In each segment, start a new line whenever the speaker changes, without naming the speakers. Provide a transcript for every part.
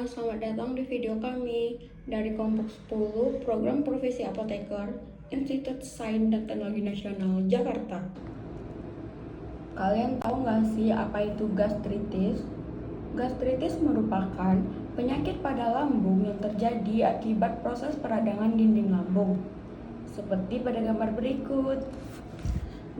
selamat datang di video kami dari kelompok 10 Program Profesi Apoteker Institut Sains dan Teknologi Nasional Jakarta. Kalian tahu nggak sih apa itu gastritis? Gastritis merupakan penyakit pada lambung yang terjadi akibat proses peradangan dinding lambung. Seperti pada gambar berikut.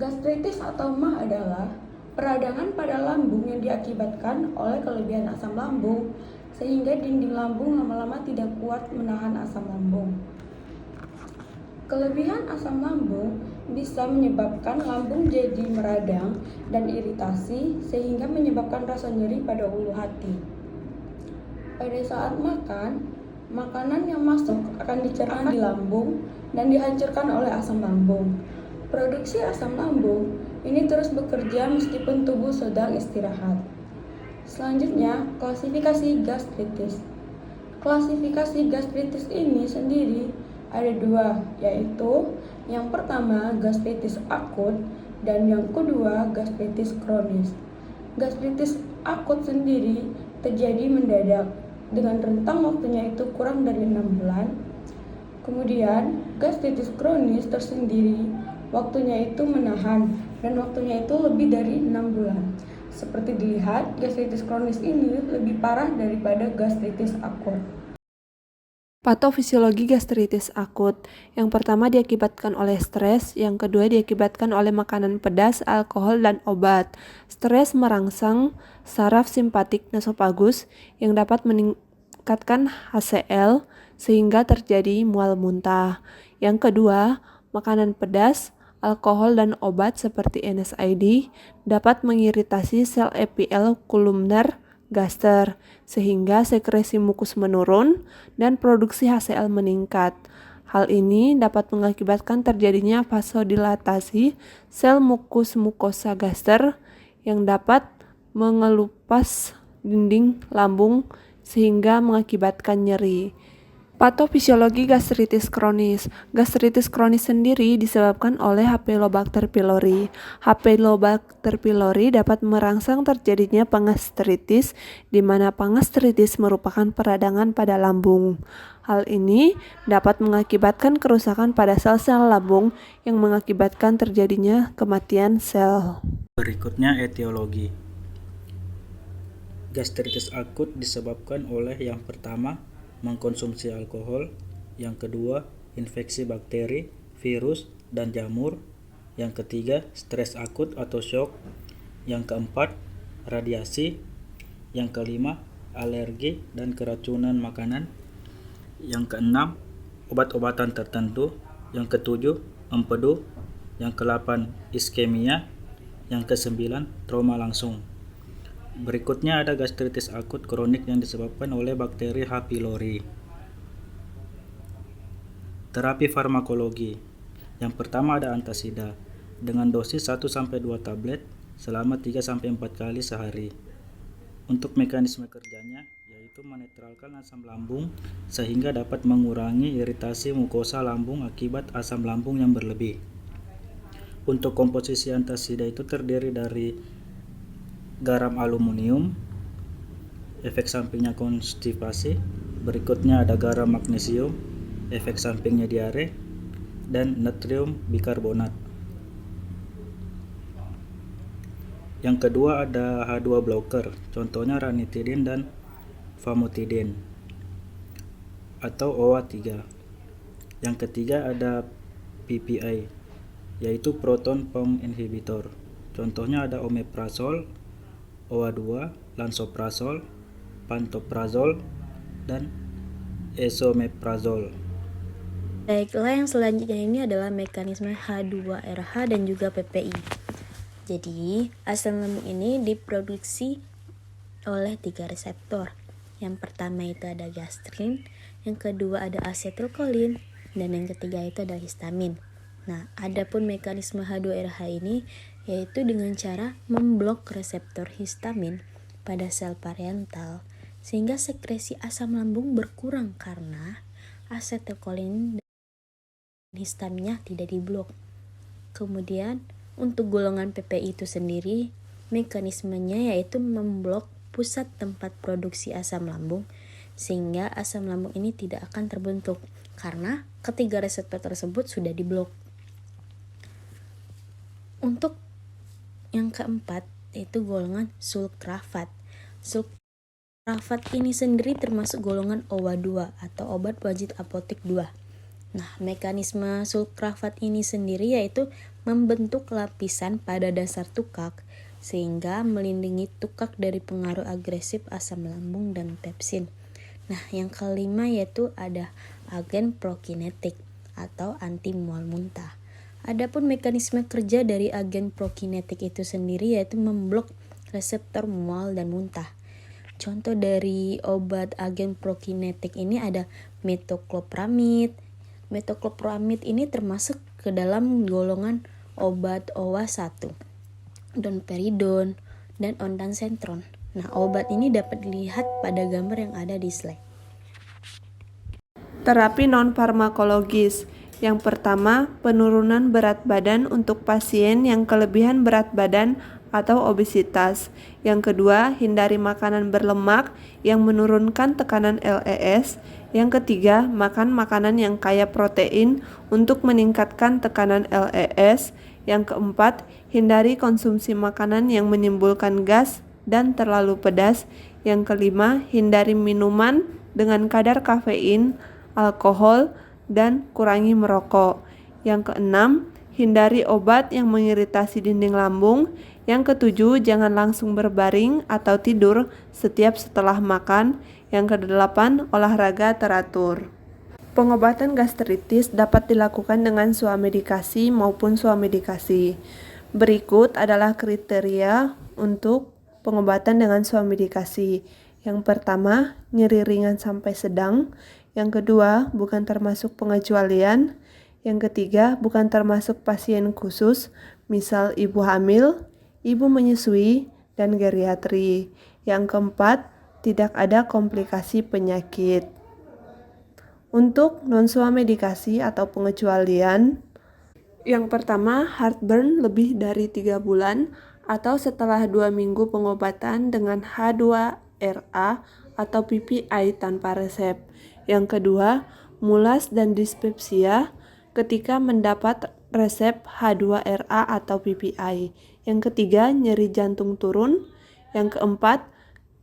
Gastritis atau MAH adalah peradangan pada lambung yang diakibatkan oleh kelebihan asam lambung, sehingga dinding lambung lama-lama tidak kuat menahan asam lambung. Kelebihan asam lambung bisa menyebabkan lambung jadi meradang dan iritasi, sehingga menyebabkan rasa nyeri pada ulu hati. Pada saat makan, makanan yang masuk akan dicerna di lambung dan dihancurkan oleh asam lambung. Produksi asam lambung ini terus bekerja meskipun tubuh sedang istirahat. Selanjutnya, klasifikasi gastritis. Klasifikasi gastritis ini sendiri ada dua, yaitu yang pertama gastritis akut dan yang kedua gastritis kronis. Gastritis akut sendiri terjadi mendadak dengan rentang waktunya itu kurang dari 6 bulan. Kemudian gastritis kronis tersendiri waktunya itu menahan dan waktunya itu lebih dari 6 bulan. Seperti dilihat, gastritis kronis ini lebih parah daripada gastritis akut.
Patofisiologi gastritis akut. Yang pertama diakibatkan oleh stres, yang kedua diakibatkan oleh makanan pedas, alkohol, dan obat. Stres merangsang saraf simpatik nasofagus yang dapat meningkatkan HCl sehingga terjadi mual muntah. Yang kedua, makanan pedas, alkohol, dan obat seperti NSAID dapat mengiritasi sel epithel kolumner gaster, sehingga sekresi mukus menurun dan produksi HCl meningkat. Hal ini dapat mengakibatkan terjadinya vasodilatasi sel mukus mukosa gaster yang dapat mengelupas dinding lambung sehingga mengakibatkan nyeri. Patofisiologi gastritis kronis. Gastritis kronis sendiri disebabkan oleh H. pylobacter pylori. H. pylobacter pylori dapat merangsang terjadinya pangastritis, di mana pangastritis merupakan peradangan pada lambung. Hal ini dapat mengakibatkan kerusakan pada sel-sel lambung yang mengakibatkan terjadinya kematian sel.
Berikutnya etiologi. Gastritis akut disebabkan oleh yang pertama, mengkonsumsi alkohol, yang kedua, infeksi bakteri, virus, dan jamur, yang ketiga, stres akut atau shock, yang keempat, radiasi, yang kelima, alergi dan keracunan makanan, yang keenam, obat-obatan tertentu, yang ketujuh, empedu, yang kedelapan, iskemia, yang kesembilan, trauma langsung. Berikutnya ada gastritis akut kronik yang disebabkan oleh bakteri H. pylori. Terapi farmakologi. Yang pertama ada antasida dengan dosis 1-2 tablet selama 3-4 kali sehari. Untuk mekanisme kerjanya yaitu menetralkan asam lambung sehingga dapat mengurangi iritasi mukosa lambung akibat asam lambung yang berlebih. Untuk komposisi antasida itu terdiri dari garam aluminium, efek sampingnya konstipasi. Berikutnya ada garam magnesium, efek sampingnya diare, dan natrium bikarbonat. Yang kedua ada H2 blocker, contohnya ranitidin dan famotidin atau OA3. Yang ketiga ada PPI, yaitu proton pump inhibitor, contohnya ada omeprazol, OA2, lansoprazol, pantoprazol, dan esomeprazol.
Baiklah, yang selanjutnya ini adalah mekanisme H2RH dan juga PPI. Jadi, asam lambung ini diproduksi oleh 3 reseptor. Yang pertama itu ada gastrin, yang kedua ada asetylkolin, dan yang ketiga itu ada histamin. Nah, adapun mekanisme H2RH ini yaitu dengan cara memblok reseptor histamin pada sel parental sehingga sekresi asam lambung berkurang karena asetylkolin dan histaminnya tidak diblok. Kemudian untuk golongan PPI itu sendiri mekanismenya yaitu memblok pusat tempat produksi asam lambung sehingga asam lambung ini tidak akan terbentuk karena ketiga reseptor tersebut sudah diblok. Untuk yang keempat yaitu golongan sulkrafat. Sulkrafat ini sendiri termasuk golongan OWA2 atau obat wajib apotek 2. Nah, mekanisme sulkrafat ini sendiri yaitu membentuk lapisan pada dasar tukak sehingga melindungi tukak dari pengaruh agresif asam lambung dan pepsin. Nah, yang kelima yaitu ada agen prokinetik atau anti mual muntah. Adapun mekanisme kerja dari agen prokinetik itu sendiri yaitu memblok reseptor mual dan muntah. Contoh dari obat agen prokinetik ini ada metoclopramid. Metoclopramid ini termasuk ke dalam golongan obat OWA1, domperidone, dan ondansetron. Nah, obat ini dapat dilihat pada gambar yang ada di slide.
Terapi non-farmakologis. Yang pertama, penurunan berat badan untuk pasien yang kelebihan berat badan atau obesitas. Yang kedua, hindari makanan berlemak yang menurunkan tekanan LES. Yang ketiga, makan makanan yang kaya protein untuk meningkatkan tekanan LES. Yang keempat, hindari konsumsi makanan yang menimbulkan gas dan terlalu pedas. Yang kelima, hindari minuman dengan kadar kafein, alkohol, dan kurangi merokok. Yang keenam, hindari obat yang mengiritasi dinding lambung. Yang ketujuh, jangan langsung berbaring atau tidur setiap setelah makan. Yang kedelapan, olahraga teratur. Pengobatan gastritis dapat dilakukan dengan swamedikasi maupun swamedikasi. Berikut adalah kriteria untuk pengobatan dengan swamedikasi. Yang pertama, nyeri ringan sampai sedang. Yang kedua, bukan termasuk pengecualian. Yang ketiga, bukan termasuk pasien khusus, misal ibu hamil, ibu menyusui, dan geriatri. Yang keempat, tidak ada komplikasi penyakit. Untuk non-swamedikasi atau pengecualian, yang pertama, heartburn lebih dari 3 bulan atau setelah 2 minggu pengobatan dengan H2RA atau PPI tanpa resep. Yang kedua, mulas dan dispepsia ketika mendapat resep H2RA atau PPI. Yang ketiga, nyeri jantung turun. Yang keempat,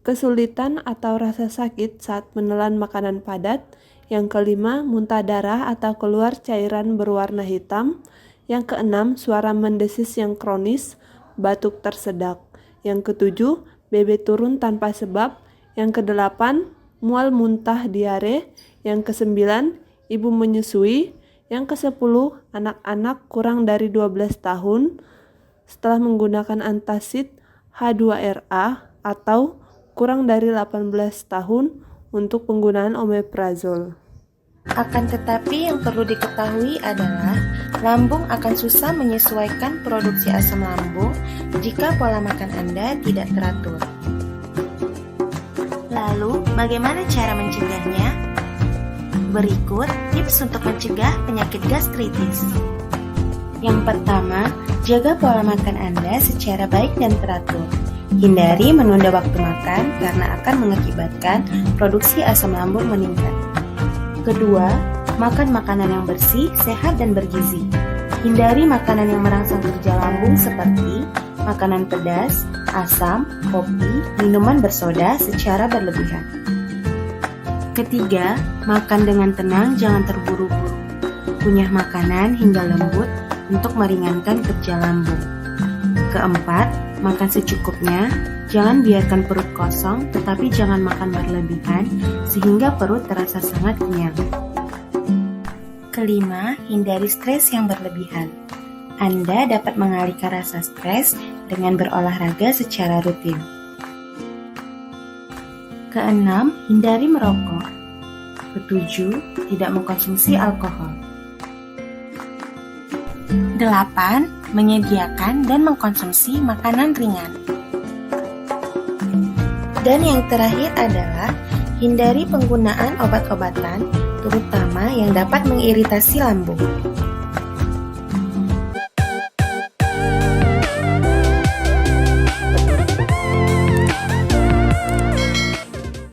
kesulitan atau rasa sakit saat menelan makanan padat. Yang kelima, muntah darah atau keluar cairan berwarna hitam. Yang keenam, suara mendesis yang kronis, batuk tersedak. Yang ketujuh, BB turun tanpa sebab. Yang kedelapan, mual muntah diare. Yang kesembilan, ibu menyusui. Yang kesepuluh, anak-anak kurang dari 12 tahun setelah menggunakan antacid H2RA atau kurang dari 18 tahun untuk penggunaan omeprazol.
Akan tetapi yang perlu diketahui adalah lambung akan susah menyesuaikan produksi asam lambung jika pola makan Anda tidak teratur. Lalu, bagaimana cara mencegahnya? Berikut tips untuk mencegah penyakit gastritis. Yang pertama, jaga pola makan Anda secara baik dan teratur. Hindari menunda waktu makan karena akan mengakibatkan produksi asam lambung meningkat. Kedua, makan makanan yang bersih, sehat, dan bergizi. Hindari makanan yang merangsang kerja lambung seperti makanan pedas, asam, kopi, minuman bersoda secara berlebihan. Ketiga, makan dengan tenang, jangan terburu-buru. Kunyah makanan hingga lembut untuk meringankan kerja lambung. Keempat, makan secukupnya, jangan biarkan perut kosong, tetapi jangan makan berlebihan sehingga perut terasa sangat kenyang. Kelima, hindari stres yang berlebihan. Anda dapat mengalihkan rasa stres dengan berolahraga secara rutin. Keenam, hindari merokok. Ketujuh, tidak mengkonsumsi alkohol. 8. Menyediakan dan mengkonsumsi makanan ringan. Dan yang terakhir adalah hindari penggunaan obat-obatan, terutama yang dapat mengiritasi lambung.